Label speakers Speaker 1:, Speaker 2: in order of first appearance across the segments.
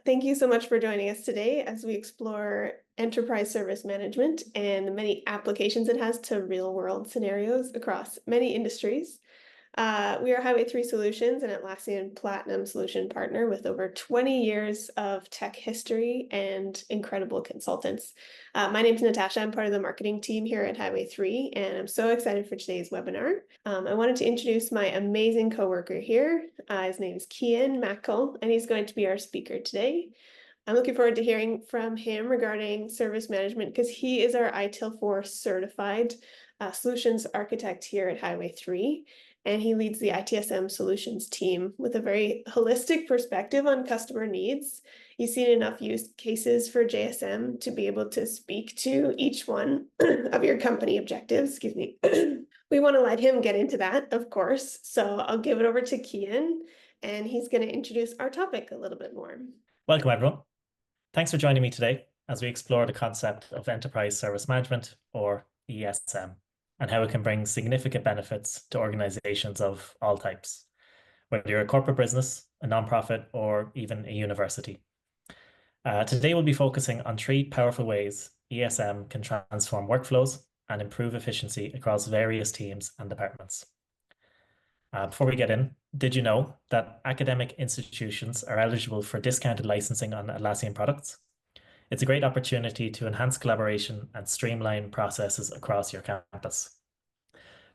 Speaker 1: Thank you so much for joining us today as we explore enterprise service management and the many applications it has to real-world scenarios across many industries. We are Highway 3 Solutions, an Atlassian Platinum Solution Partner with over 20 years of tech history and incredible consultants. My name is Natasha. I'm part of the marketing team here at Highway 3, and I'm so excited for today's webinar. I wanted to introduce my amazing coworker here. His name is Cian Mackle, and he's going to be our speaker today. I'm looking forward to hearing from him regarding service management because he is our ITIL4 certified solutions architect here at Highway 3. And he leads the ITSM solutions team with a very holistic perspective on customer needs. He's seen enough use cases for JSM to be able to speak to each one of your company objectives. Excuse me. We want to let him get into that, of course. So I'll give it over to Cian, and he's going to introduce our topic a little bit more.
Speaker 2: Welcome, everyone. Thanks for joining me today as we explore the concept of enterprise service management, or ESM, and how it can bring significant benefits to organizations of all types, whether you're a corporate business, a nonprofit, or even a university. Today, we'll be focusing on 3 powerful ways ESM can transform workflows and improve efficiency across various teams and departments. Before we get in, did you know that academic institutions are eligible for discounted licensing on Atlassian products? It's a great opportunity to enhance collaboration and streamline processes across your campus.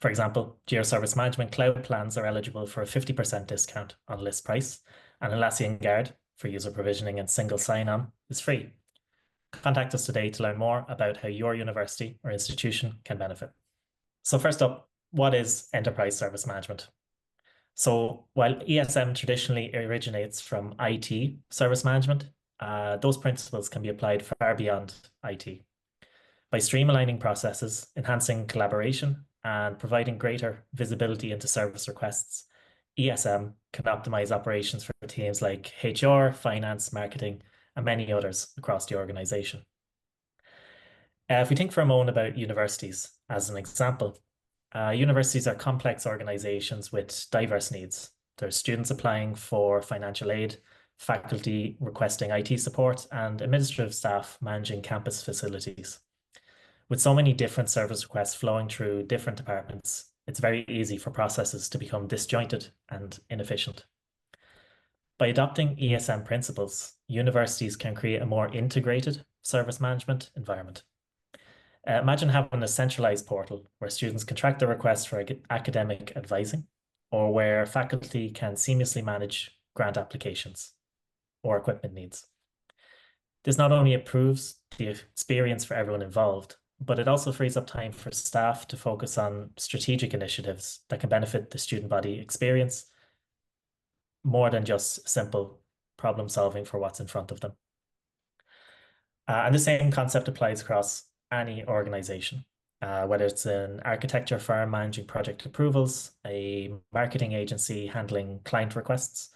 Speaker 2: For example, Jira Service Management cloud plans are eligible for a 50% discount on list price, and Atlassian Guard for user provisioning and single sign-on is free. Contact us today to learn more about how your university or institution can benefit. So first up, what is enterprise service management? So while ESM traditionally originates from IT service management, those principles can be applied far beyond IT. By streamlining processes, enhancing collaboration, and providing greater visibility into service requests, ESM can optimize operations for teams like HR, finance, marketing, and many others across the organization. If we think for a moment about universities as an example, universities are complex organizations with diverse needs. There's students applying for financial aid, faculty requesting IT support, and administrative staff managing campus facilities. With so many different service requests flowing through different departments, it's very easy for processes to become disjointed and inefficient. By adopting ESM principles, universities can create a more integrated service management environment. Imagine having a centralized portal where students can track their requests for academic advising, or where faculty can seamlessly manage grant applications or equipment needs. This not only improves the experience for everyone involved, but it also frees up time for staff to focus on strategic initiatives that can benefit the student body experience more than just simple problem solving for what's in front of them. And the same concept applies across any organization, whether it's an architecture firm managing project approvals, a marketing agency handling client requests,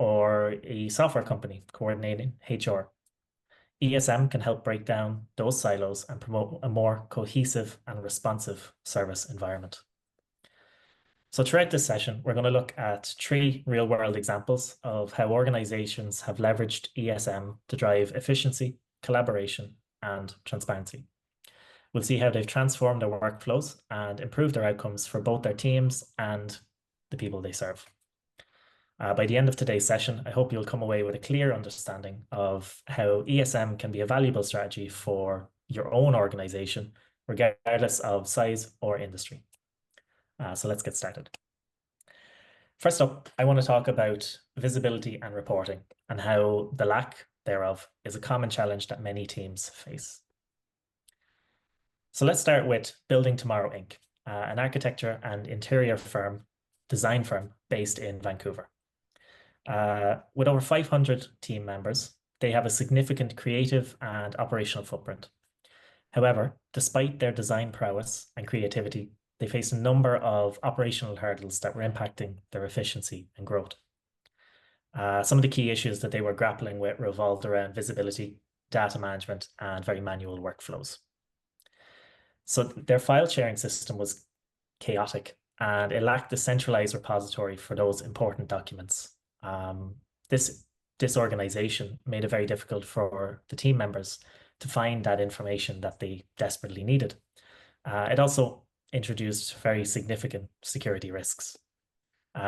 Speaker 2: or a software company coordinating HR. ESM can help break down those silos and promote a more cohesive and responsive service environment. So throughout this session, we're going to look at 3 real-world examples of how organizations have leveraged ESM to drive efficiency, collaboration, and transparency. We'll see how they've transformed their workflows and improved their outcomes for both their teams and the people they serve. By the end of today's session, I hope you'll come away with a clear understanding of how ESM can be a valuable strategy for your own organization, regardless of size or industry. So let's get started. First up, I want to talk about visibility and reporting and how the lack thereof is a common challenge that many teams face. So let's start with Building Tomorrow Inc., an architecture and interior design firm based in Vancouver. With over 500 team members, they have a significant creative and operational footprint. However, despite their design prowess and creativity, they faced a number of operational hurdles that were impacting their efficiency and growth. Some of the key issues that they were grappling with revolved around visibility, data management, and very manual workflows. So their file sharing system was chaotic, and it lacked a centralized repository for those important documents. This disorganization made it very difficult for the team members to find that information that they desperately needed. It also introduced very significant security risks.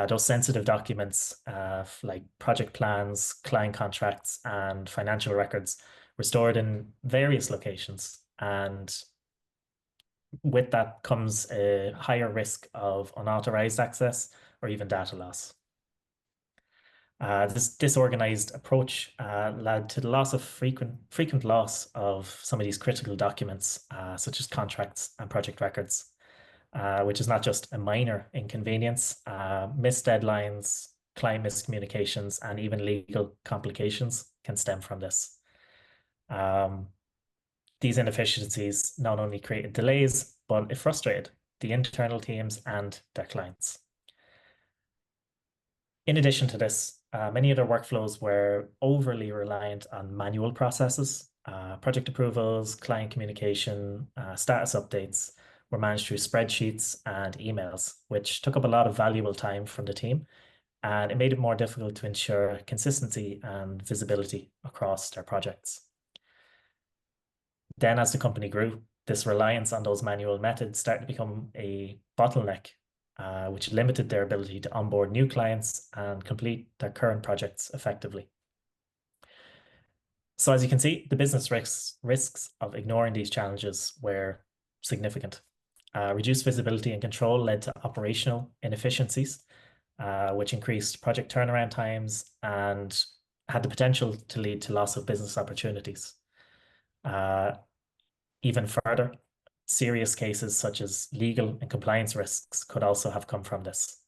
Speaker 2: Those sensitive documents, like project plans, client contracts, and financial records, were stored in various locations. And with that comes a higher risk of unauthorized access or even data loss. This disorganized approach led to the loss of frequent loss of some of these critical documents, such as contracts and project records, which is not just a minor inconvenience. Missed deadlines, client miscommunications, and even legal complications can stem from this. These inefficiencies not only created delays, but it frustrated the internal teams and their clients. In addition to this, many other workflows were overly reliant on manual processes. Project approvals, client communication, status updates were managed through spreadsheets and emails, which took up a lot of valuable time from the team, and it made it more difficult to ensure consistency and visibility across their projects. Then, as the company grew, this reliance on those manual methods started to become a bottleneck, which limited their ability to onboard new clients and complete their current projects effectively. So as you can see, the business risks of ignoring these challenges were significant. Reduced visibility and control led to operational inefficiencies, which increased project turnaround times and had the potential to lead to loss of business opportunities. Even further, serious cases such as legal and compliance risks could also have come from this.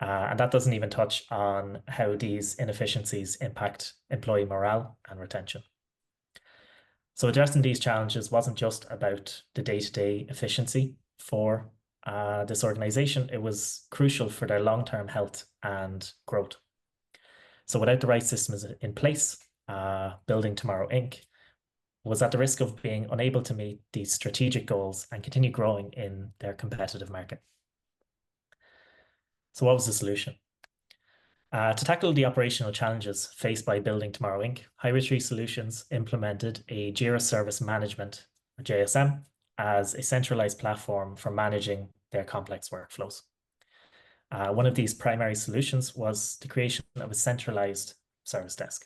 Speaker 2: And that doesn't even touch on how these inefficiencies impact employee morale and retention. So addressing these challenges wasn't just about the day-to-day efficiency for this organization, it was crucial for their long-term health and growth. So without the right systems in place, Building Tomorrow Inc. was at the risk of being unable to meet these strategic goals and continue growing in their competitive market. So what was the solution? To tackle the operational challenges faced by Building Tomorrow Inc., Highway Solutions implemented a Jira Service Management, or JSM, as a centralized platform for managing their complex workflows. One of these primary solutions was the creation of a centralized service desk.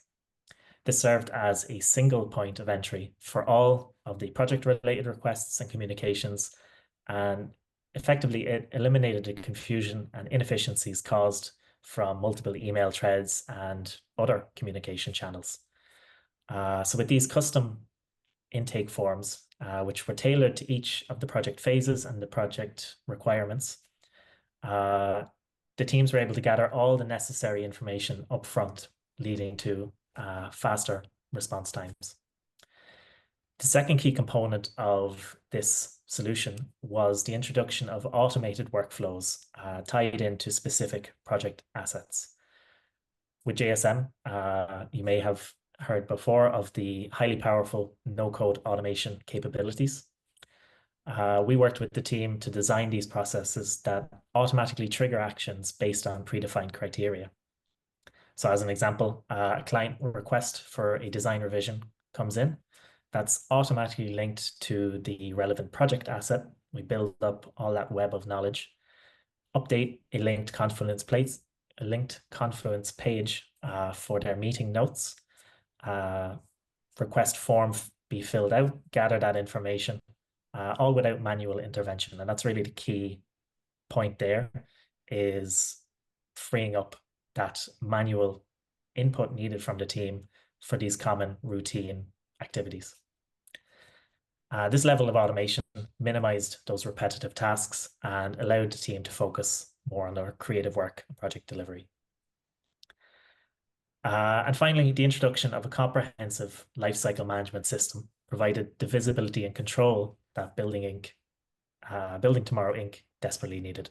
Speaker 2: This served as a single point of entry for all of the project-related requests and communications, and effectively it eliminated the confusion and inefficiencies caused from multiple email threads and other communication channels. So with these custom intake forms, which were tailored to each of the project phases and the project requirements, the teams were able to gather all the necessary information up front, leading to faster response times. The second key component of this solution was the introduction of automated workflows tied into specific project assets. With JSM, you may have heard before of the highly powerful no-code automation capabilities. We worked with the team to design these processes that automatically trigger actions based on predefined criteria. So as an example, a client request for a design revision comes in. That's automatically linked to the relevant project asset. We build up all that web of knowledge, update a linked Confluence page for their meeting notes, request form be filled out, gather that information, all without manual intervention. And that's really the key point there, is freeing up that manual input needed from the team for these common routine activities. This level of automation minimized those repetitive tasks and allowed the team to focus more on their creative work and project delivery. And finally, the introduction of a comprehensive lifecycle management system provided the visibility and control that Building Tomorrow Inc. desperately needed.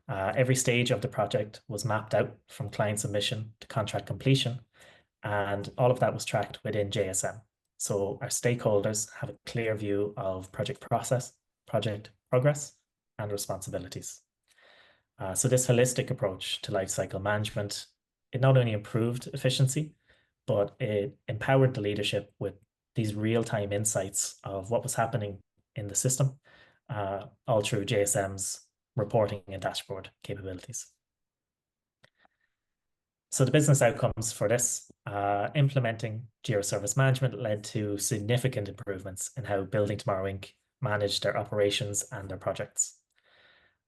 Speaker 2: Every stage of the project was mapped out from client submission to contract completion, and all of that was tracked within JSM. So our stakeholders have a clear view of project process, project progress, and responsibilities. So this holistic approach to lifecycle management, it not only improved efficiency, but it empowered the leadership with these real-time insights of what was happening in the system, all through JSM's reporting and dashboard capabilities. So the business outcomes for this, implementing Jira Service Management led to significant improvements in how Building Tomorrow Inc. managed their operations and their projects.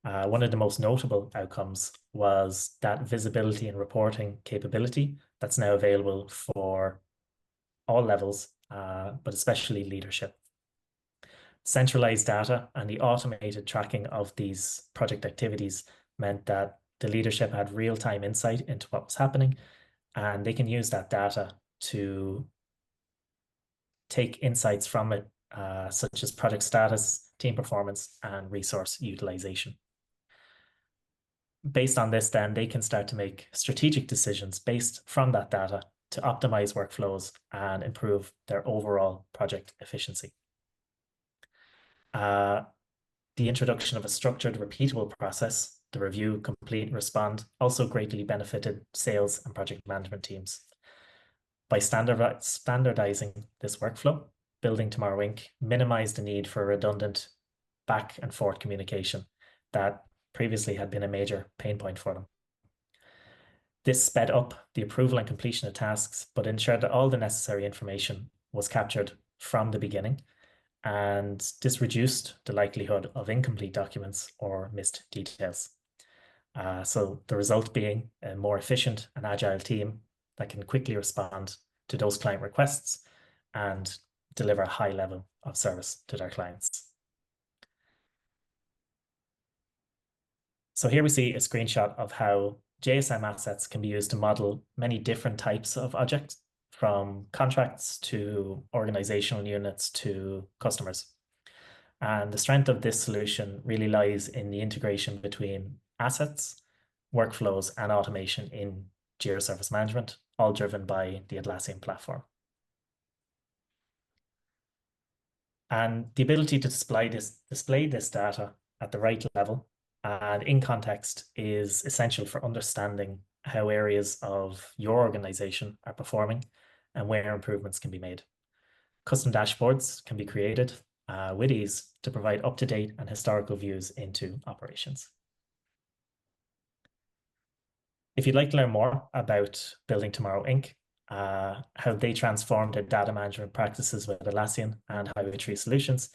Speaker 2: One of the most notable outcomes was that visibility and reporting capability that's now available for all levels, but especially leadership. Centralized data and the automated tracking of these project activities meant that the leadership had real-time insight into what was happening, and they can use that data to take insights from it, such as project status, team performance, and resource utilization. Based on this, then they can start to make strategic decisions based from that data to optimize workflows and improve their overall project efficiency. The introduction of a structured, repeatable process, the review, complete, respond, also greatly benefited sales and project management teams. By standardizing this workflow, Building Tomorrow Inc. minimized the need for redundant back and forth communication that previously had been a major pain point for them. This sped up the approval and completion of tasks, but ensured that all the necessary information was captured from the beginning, and this reduced the likelihood of incomplete documents or missed details. So the result being a more efficient and agile team that can quickly respond to those client requests and deliver a high level of service to their clients. So here we see a screenshot of how JSM assets can be used to model many different types of objects, from contracts to organizational units to customers. And the strength of this solution really lies in the integration between assets, workflows, and automation in Jira Service Management, all driven by the Atlassian platform. And the ability to display this data at the right level and in context is essential for understanding how areas of your organization are performing and where improvements can be made. Custom dashboards can be created with ease to provide up-to-date and historical views into operations. If you'd like to learn more about Building Tomorrow Inc., how they transformed their data management practices with Atlassian and Highway Tree Solutions,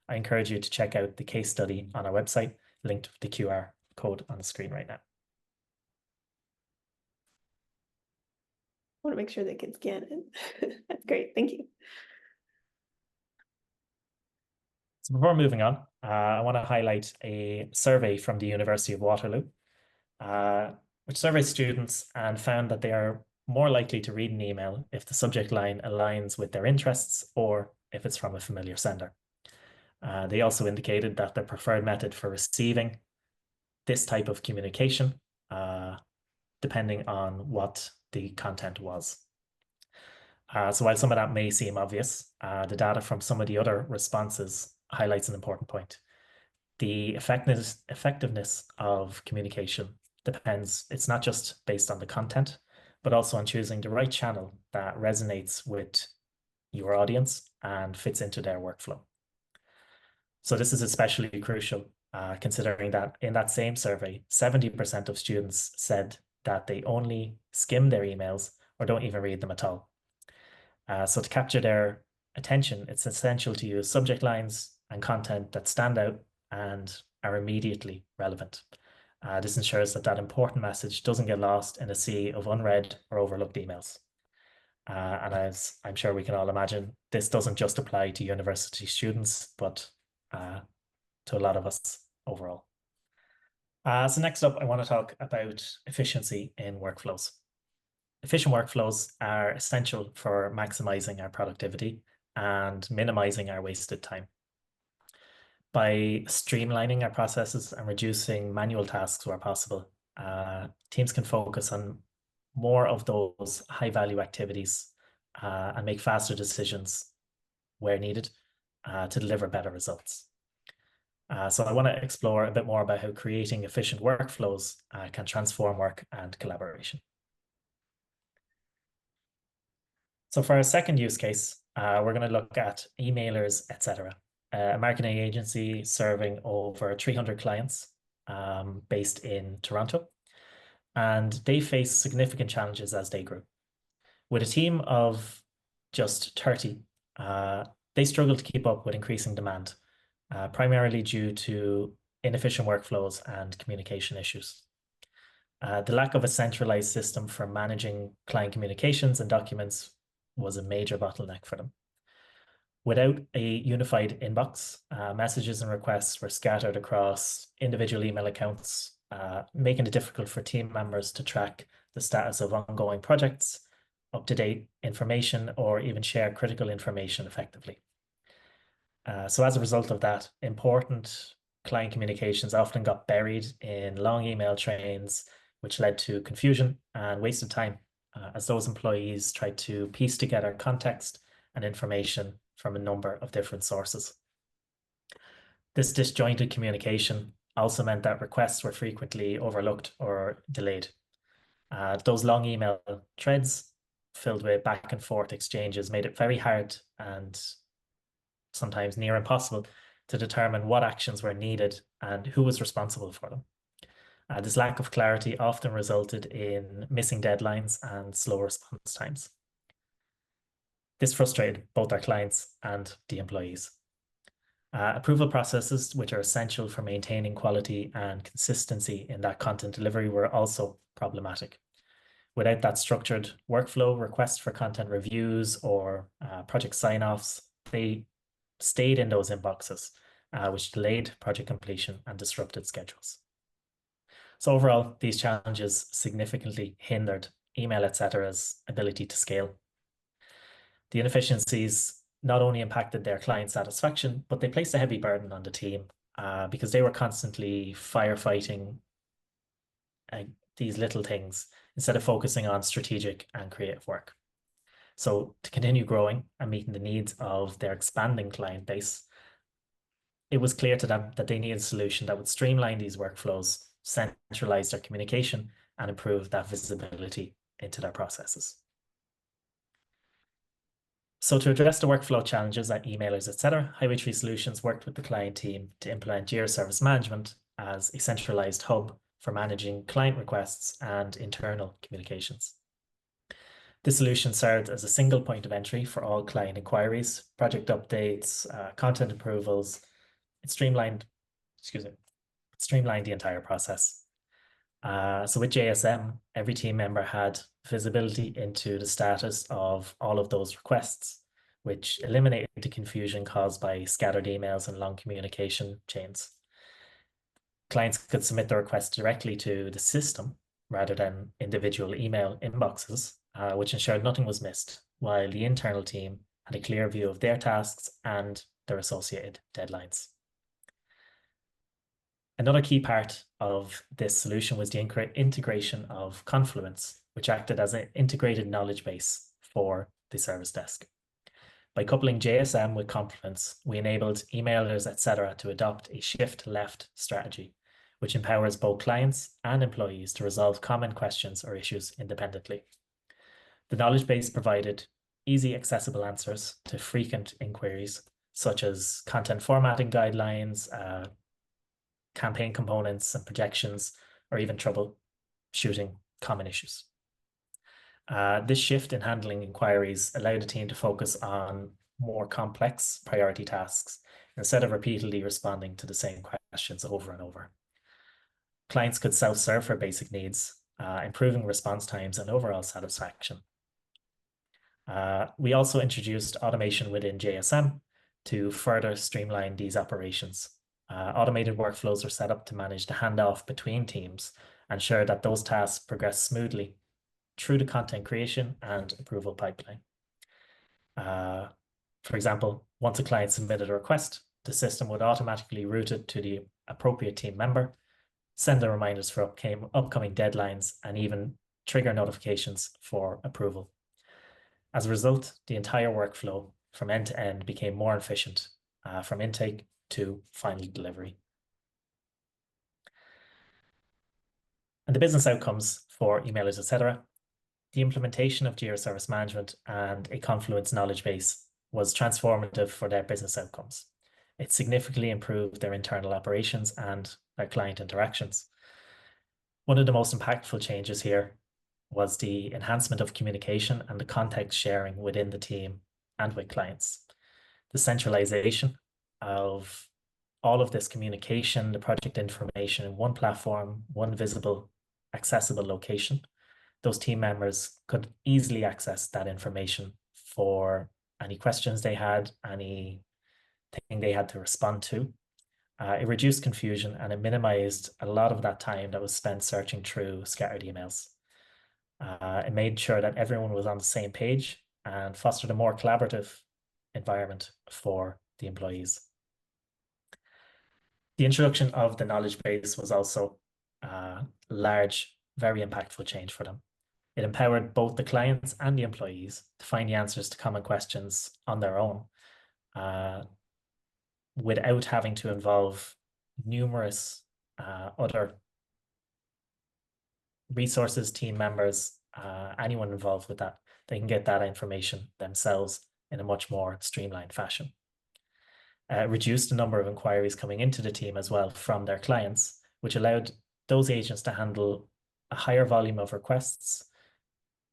Speaker 2: I encourage you to check out the case study on our website, linked with the QR code on the screen right now.
Speaker 1: I want to make sure they can scan it. That's great. Thank you.
Speaker 2: So before moving on, I want to highlight a survey from the University of Waterloo, which surveyed students and found that they are more likely to read an email if the subject line aligns with their interests or if it's from a familiar sender. They also indicated that their preferred method for receiving this type of communication, depending on what the content was. So while some of that may seem obvious, the data from some of the other responses highlights an important point. The effectiveness of communication depends, it's not just based on the content, but also on choosing the right channel that resonates with your audience and fits into their workflow. So this is especially crucial, considering that in that same survey, 70% of students said that they only skim their emails or don't even read them at all. So to capture their attention, it's essential to use subject lines and content that stand out and are immediately relevant. This ensures that that important message doesn't get lost in a sea of unread or overlooked emails. And as I'm sure we can all imagine, this doesn't just apply to university students, but to a lot of us overall. So next up, I want to talk about efficiency in workflows. Efficient workflows are essential for maximizing our productivity and minimizing our wasted time. By streamlining our processes and reducing manual tasks where possible, teams can focus on more of those high-value activities and make faster decisions where needed to deliver better results. So I want to explore a bit more about how creating efficient workflows can transform work and collaboration. So for our second use case, we're going to look at emailers, etc. A marketing agency serving over 300 clients based in Toronto. And they face significant challenges as they grew. With a team of just 30, they struggle to keep up with increasing demand, primarily due to inefficient workflows and communication issues. The lack of a centralized system for managing client communications and documents was a major bottleneck for them. Without a unified inbox, messages and requests were scattered across individual email accounts, making it difficult for team members to track the status of ongoing projects, up-to-date information, or even share critical information effectively. So as a result of that, important client communications often got buried in long email trains, which led to confusion and wasted time as those employees tried to piece together context and information from a number of different sources. This disjointed communication also meant that requests were frequently overlooked or delayed. Those long email threads filled with back and forth exchanges made it very hard and sometimes near impossible to determine what actions were needed and who was responsible for them. This lack of clarity often resulted in missing deadlines and slow response times. This frustrated both our clients and the employees. Approval processes, which are essential for maintaining quality and consistency in that content delivery, were also problematic. Without that structured workflow, requests for content reviews or project sign-offs, they stayed in those inboxes, which delayed project completion and disrupted schedules. So overall, these challenges significantly hindered email, etc.'s ability to scale. The inefficiencies not only impacted their client satisfaction, but they placed a heavy burden on the team because they were constantly firefighting these little things instead of focusing on strategic and creative work. So to continue growing and meeting the needs of their expanding client base, it was clear to them that they needed a solution that would streamline these workflows, centralize their communication, and improve that visibility into their processes. So to address the workflow challenges at emailers, etc., Highway Tree Solutions worked with the client team to implement Jira Service Management as a centralized hub for managing client requests and internal communications. This solution served as a single point of entry for all client inquiries, project updates, content approvals. It streamlined the entire process. So with JSM, every team member had visibility into the status of all of those requests, which eliminated the confusion caused by scattered emails and long communication chains. Clients could submit their requests directly to the system rather than individual email inboxes, which ensured nothing was missed, while the internal team had a clear view of their tasks and their associated deadlines. Another key part of this solution was the integration of Confluence, which acted as an integrated knowledge base for the service desk. By coupling JSM with Confluence, we enabled emailers, etc., to adopt a shift left strategy, which empowers both clients and employees to resolve common questions or issues independently. The knowledge base provided easy, accessible answers to frequent inquiries, such as content formatting guidelines, campaign components and projections, or even troubleshooting common issues. This shift in handling inquiries allowed the team to focus on more complex priority tasks instead of repeatedly responding to the same questions over and over. Clients could self-serve for basic needs, improving response times and overall satisfaction. We also introduced automation within JSM to further streamline these operations. Automated workflows are set up to manage the handoff between teams and ensure that those tasks progress smoothly through the content creation and approval pipeline. For example, once a client submitted a request, the system would automatically route it to the appropriate team member, send the reminders for upcoming deadlines, and even trigger notifications for approval. As a result, the entire workflow from end to end became more efficient, from intake to final delivery. And the business outcomes for emailers, etc., The implementation of Jira Service Management and a Confluence knowledge base was transformative for their business outcomes. It significantly improved their internal operations and their client interactions. One of the most impactful changes here was the enhancement of communication and the context sharing within the team and with clients. The centralization of all of this communication, the project information in one platform, one visible, accessible location. Those team members could easily access that information for any questions they had, anything they had to respond to. It reduced confusion and it minimized a lot of that time that was spent searching through scattered emails. It made sure that everyone was on the same page and fostered a more collaborative environment for the employees. The introduction of the knowledge base was also a large, very impactful change for them. It empowered both the clients and the employees to find the answers to common questions on their own, without having to involve numerous other resources, team members, anyone involved with that. They can get that information themselves in a much more streamlined fashion. Reduced the number of inquiries coming into the team as well from their clients, which allowed those agents to handle a higher volume of requests,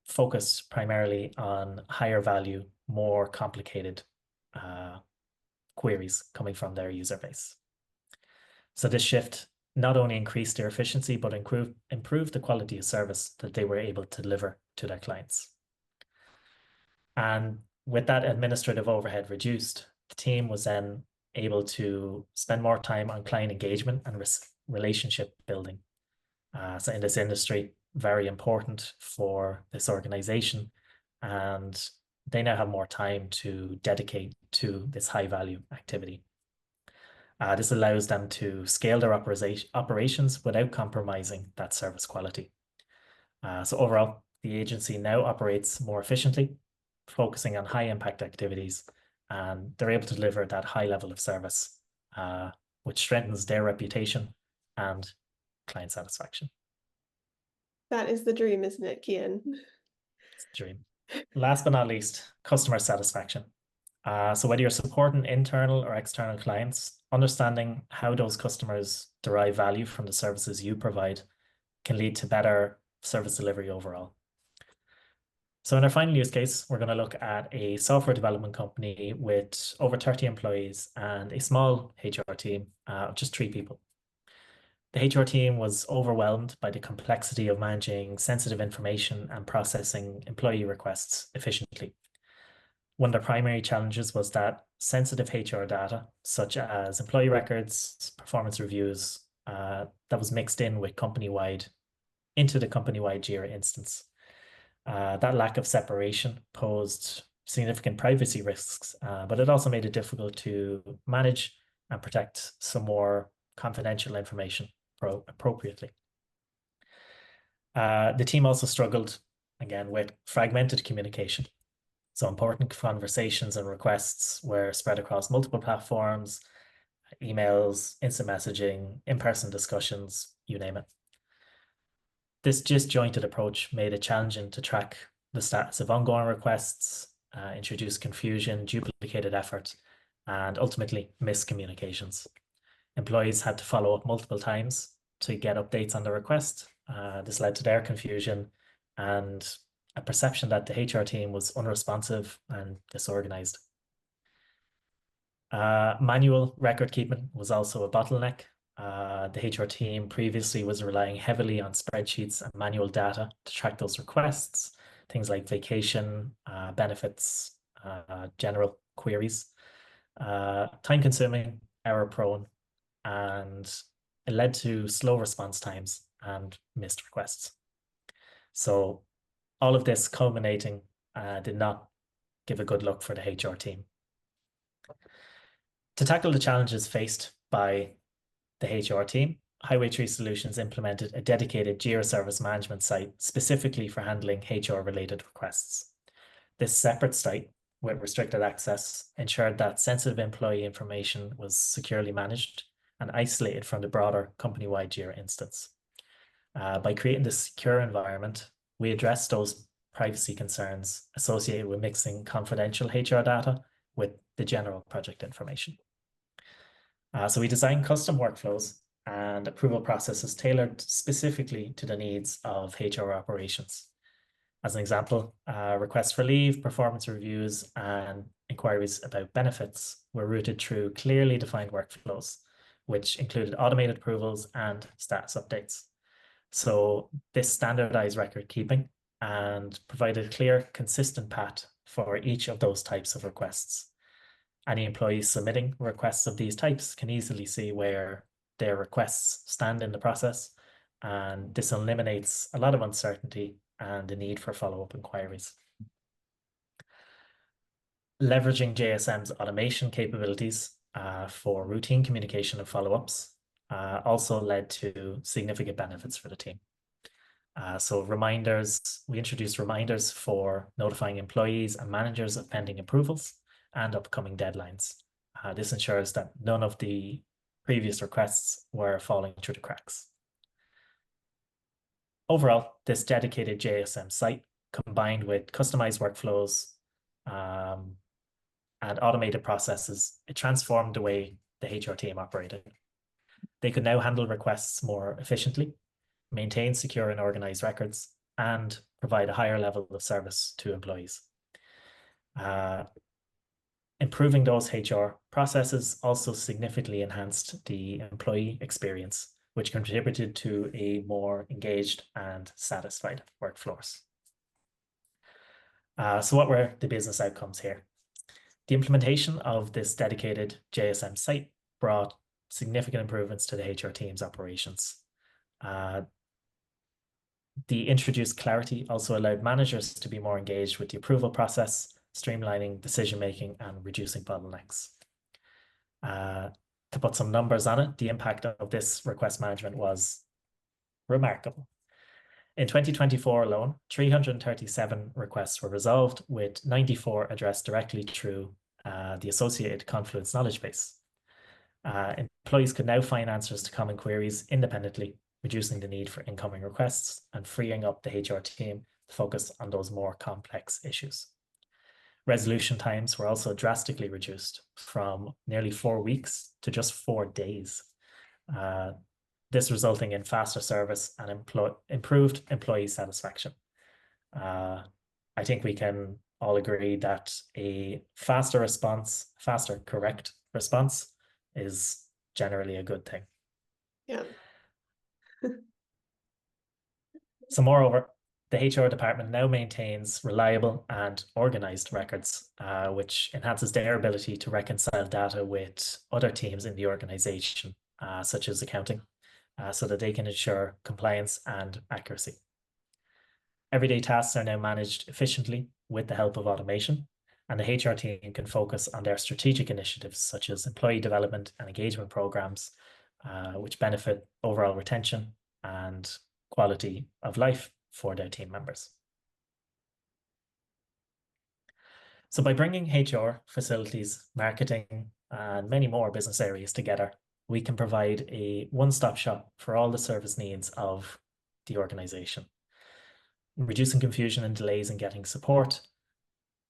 Speaker 2: focused primarily on higher value, more complicated queries coming from their user base. So this shift not only increased their efficiency, but improved the quality of service that they were able to deliver to their clients. And with that administrative overhead reduced, the team was then able to spend more time on client engagement and relationship building. So in this industry, very important for this organization. And they now have more time to dedicate to this high value activity. This allows them to scale their operations without compromising that service quality. So overall, the agency now operates more efficiently, focusing on high impact activities, and they're able to deliver that high level of service, which strengthens their reputation and client satisfaction.
Speaker 1: That is the dream, isn't it, Cian?
Speaker 2: It's the dream. Last but not least, customer satisfaction. So whether you're supporting internal or external clients, understanding how those customers derive value from the services you provide can lead to better service delivery overall. So in our final use case, we're going to look at a software development company with over 30 employees and a small HR team of just 3 people. The HR team was overwhelmed by the complexity of managing sensitive information and processing employee requests efficiently. One of the primary challenges was that sensitive HR data, such as employee records, performance reviews, that was mixed in with into the company-wide Jira instance. That lack of separation posed significant privacy risks, but it also made it difficult to manage and protect some more confidential information appropriately. The team also struggled, again, with fragmented communication. So important conversations and requests were spread across multiple platforms, emails, instant messaging, in-person discussions, you name it. This disjointed approach made it challenging to track the status of ongoing requests, introduced confusion, duplicated effort, and ultimately miscommunications. Employees had to follow up multiple times to get updates on the request. This led to their confusion and a perception that the HR team was unresponsive and disorganized. Manual record keeping was also a bottleneck. The HR team previously was relying heavily on spreadsheets and manual data to track those requests, things like vacation, benefits, general queries. Time-consuming, error-prone, and it led to slow response times and missed requests. So all of this culminating did not give a good look for the HR team. To tackle the challenges faced by the HR team, Highway Tree Solutions implemented a dedicated Jira Service Management site specifically for handling HR-related requests. This separate site with restricted access ensured that sensitive employee information was securely managed and isolated from the broader company-wide Jira instance. By creating this secure environment, we addressed those privacy concerns associated with mixing confidential HR data with the general project information. So we design custom workflows and approval processes tailored specifically to the needs of HR operations. As an example, requests for leave, performance reviews, and inquiries about benefits were routed through clearly defined workflows, which included automated approvals and status updates. So this standardized record keeping and provided a clear, consistent path for each of those types of requests. Any employees submitting requests of these types can easily see where their requests stand in the process, and this eliminates a lot of uncertainty and the need for follow-up inquiries. Leveraging JSM's automation capabilities for routine communication and follow-ups also led to significant benefits for the team. So we introduced reminders for notifying employees and managers of pending approvals and upcoming deadlines. This ensures that none of the previous requests were falling through the cracks. Overall, this dedicated JSM site, combined with customized workflows and automated processes, it transformed the way the HR team operated. They could now handle requests more efficiently, maintain secure and organized records, and provide a higher level of service to employees. Improving those HR processes also significantly enhanced the employee experience, which contributed to a more engaged and satisfied workforce. So what were the business outcomes here? The implementation of this dedicated JSM site brought significant improvements to the HR team's operations. The introduced clarity also allowed managers to be more engaged with the approval process, streamlining decision-making and reducing bottlenecks. To put some numbers on it, the impact of this request management was remarkable. In 2024 alone, 337 requests were resolved, with 94 addressed directly through the associated Confluence knowledge base. Employees could now find answers to common queries independently, reducing the need for incoming requests and freeing up the HR team to focus on those more complex issues. Resolution times were also drastically reduced from nearly 4 weeks to just 4 days. This resulting in faster service and improved employee satisfaction. I think we can all agree that a faster correct response is generally a good thing.
Speaker 1: Yeah.
Speaker 2: So moreover, the HR department now maintains reliable and organized records, which enhances their ability to reconcile data with other teams in the organization, such as accounting, so that they can ensure compliance and accuracy. Everyday tasks are now managed efficiently with the help of automation, and the HR team can focus on their strategic initiatives, such as employee development and engagement programs, which benefit overall retention and quality of life for their team members. So by bringing HR, facilities, marketing, and many more business areas together, we can provide a one-stop shop for all the service needs of the organization. Reducing confusion and delays in getting support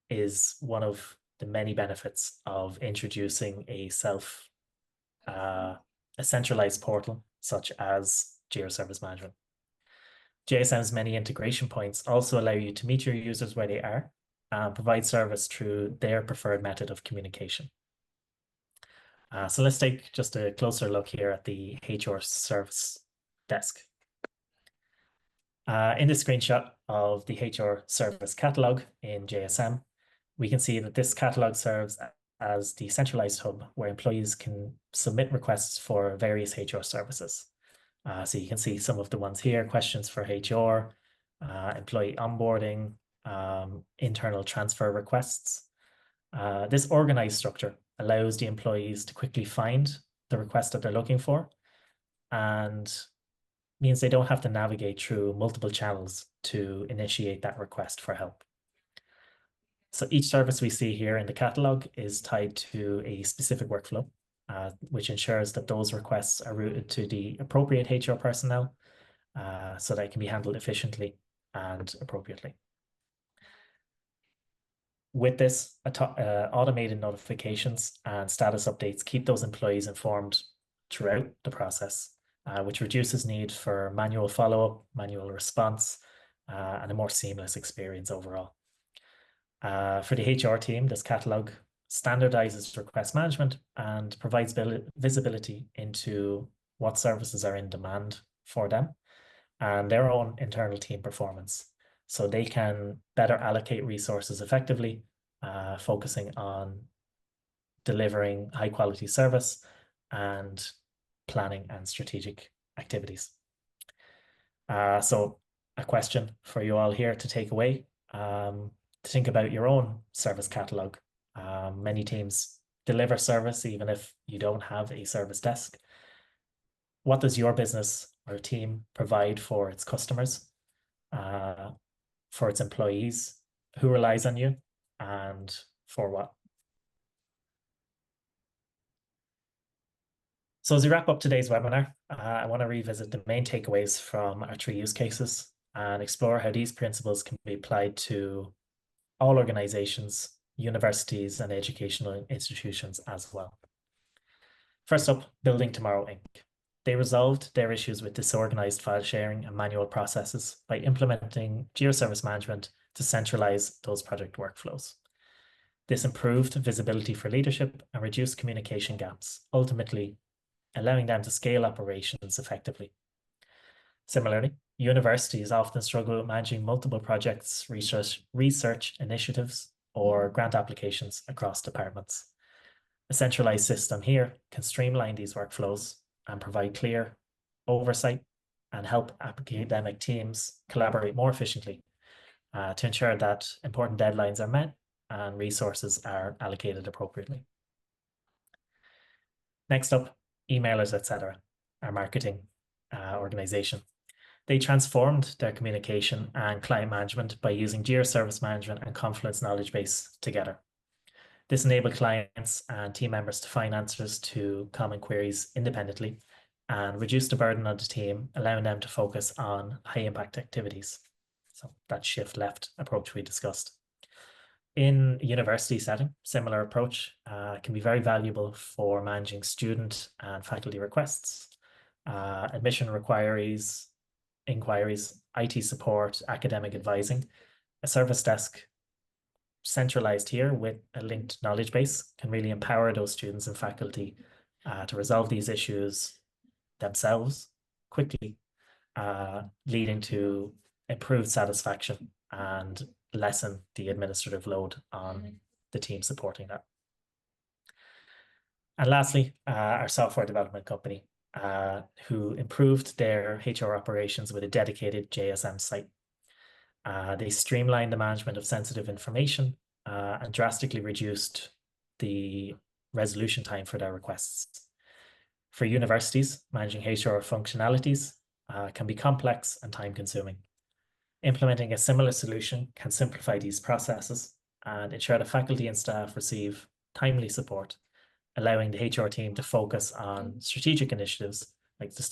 Speaker 2: is one of the many benefits of introducing a centralized portal such as Jira Service Management. JSM's many integration points also allow you to meet your users where they are and provide service through their preferred method of communication. So let's take just a closer look here at the HR service desk. In this screenshot of the HR service catalog in JSM, we can see that this catalog serves as the centralized hub where employees can submit requests for various HR services. So you can see some of the ones here: questions for HR, employee onboarding, internal transfer requests. This organized structure allows the employees to quickly find the request that they're looking for, and means they don't have to navigate through multiple channels to initiate that request for help. So each service we see here in the catalog is tied to a specific workflow, which ensures that those requests are routed to the appropriate HR personnel so that it can be handled efficiently and appropriately. With this, automated notifications and status updates keep those employees informed throughout the process, which reduces need for manual follow-up, manual response, and a more seamless experience overall. For the HR team, this catalog standardizes request management and provides visibility into what services are in demand for them and their own internal team performance. So they can better allocate resources effectively, focusing on delivering high quality service and planning and strategic activities. So a question for you all here to take away, to think about your own service catalog. Many teams deliver service even if you don't have a service desk. What does your business or team provide for its customers, for its employees? Who relies on you, and for what? So as we wrap up today's webinar, I want to revisit the main takeaways from our 3 use cases and explore how these principles can be applied to all organizations, universities, and educational institutions as well. First up, Building Tomorrow Inc. They resolved their issues with disorganized file sharing and manual processes by implementing Jira Service Management to centralize those project workflows. This improved visibility for leadership and reduced communication gaps, ultimately allowing them to scale operations effectively. Similarly, universities often struggle with managing multiple projects, research initiatives, or grant applications across departments. A centralized system here can streamline these workflows and provide clear oversight and help academic teams collaborate more efficiently to ensure that important deadlines are met and resources are allocated appropriately. Next up, emailers, etc., our marketing organization. They transformed their communication and client management by using Jira Service Management and Confluence knowledge base together. This enabled clients and team members to find answers to common queries independently and reduce the burden on the team, allowing them to focus on high impact activities. So that shift left approach we discussed. In a university setting, similar approach can be very valuable for managing student and faculty requests, admission inquiries, IT support, academic advising. A service desk centralized here with a linked knowledge base can really empower those students and faculty to resolve these issues themselves quickly, leading to improved satisfaction and lessen the administrative load on the team supporting that. And lastly, our software development company, who improved their HR operations with a dedicated JSM site. They streamlined the management of sensitive information and drastically reduced the resolution time for their requests. For universities, managing HR functionalities can be complex and time-consuming. Implementing a similar solution can simplify these processes and ensure that faculty and staff receive timely support, allowing the HR team to focus on strategic initiatives like the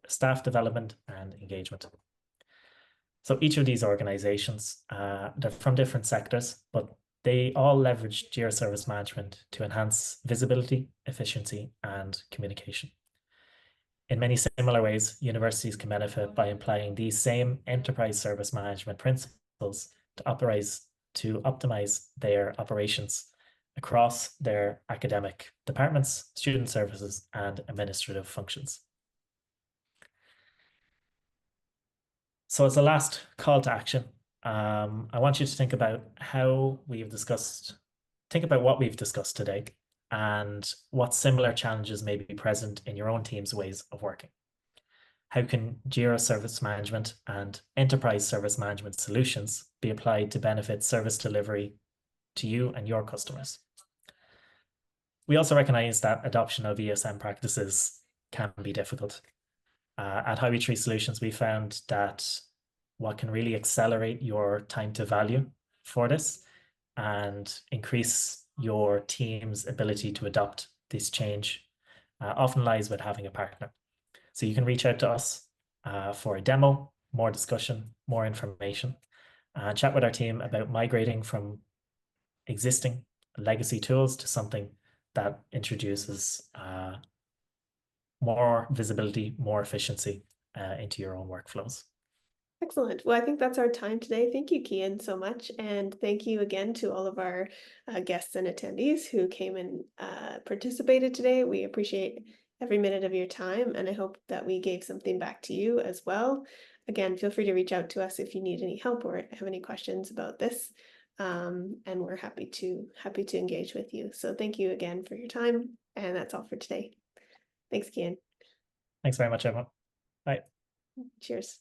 Speaker 2: staff development and engagement. So each of these organizations, they're from different sectors, but they all leverage Jira Service Management to enhance visibility, efficiency, and communication. In many similar ways, universities can benefit by applying these same enterprise service management principles to optimize their operations across their academic departments, student services, and administrative functions. So as a last call to action, I want you to think about what we've discussed today and what similar challenges may be present in your own team's ways of working. How can Jira Service Management and Enterprise Service Management solutions be applied to benefit service delivery to you and your customers? We also recognize that adoption of ESM practices can be difficult. At Highway Tree Solutions, we found that what can really accelerate your time to value for this and increase your team's ability to adopt this change often lies with having a partner. So you can reach out to us for a demo, more discussion, more information, and chat with our team about migrating from existing legacy tools to something that introduces more visibility, more efficiency into your own workflows.
Speaker 1: Excellent. Well, I think that's our time today. Thank you, Cian, so much. And thank you again to all of our guests and attendees who came and participated today. We appreciate every minute of your time, and I hope that we gave something back to you as well. Again, feel free to reach out to us if you need any help or have any questions about this. And we're happy to engage with you. So thank you again for your time. And that's all for today. Thanks, Cian.
Speaker 2: Thanks very much, Emma. Bye.
Speaker 1: Cheers.